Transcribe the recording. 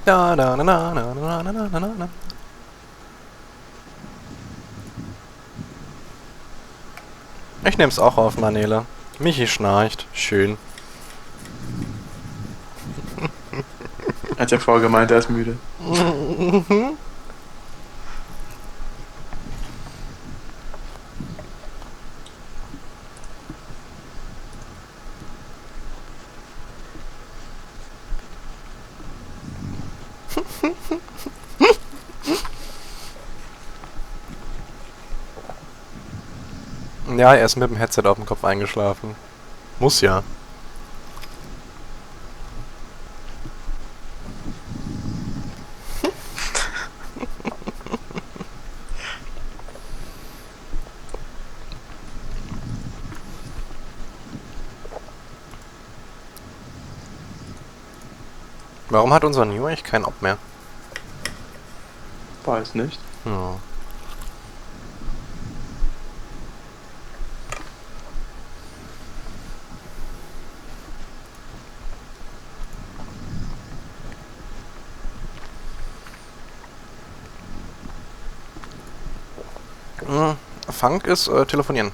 Da, da, na, na, na, na, na, na, na, na. Ich nehm's auch auf, Manele. Michi schnarcht. Schön. Hat ja vorher gemeint, er ist müde. Ja, er ist mit dem Headset auf dem Kopf eingeschlafen. Muss ja. Warum hat unser New eigentlich keinen Ob mehr? Weiß nicht. Ja. Funk ist telefonieren.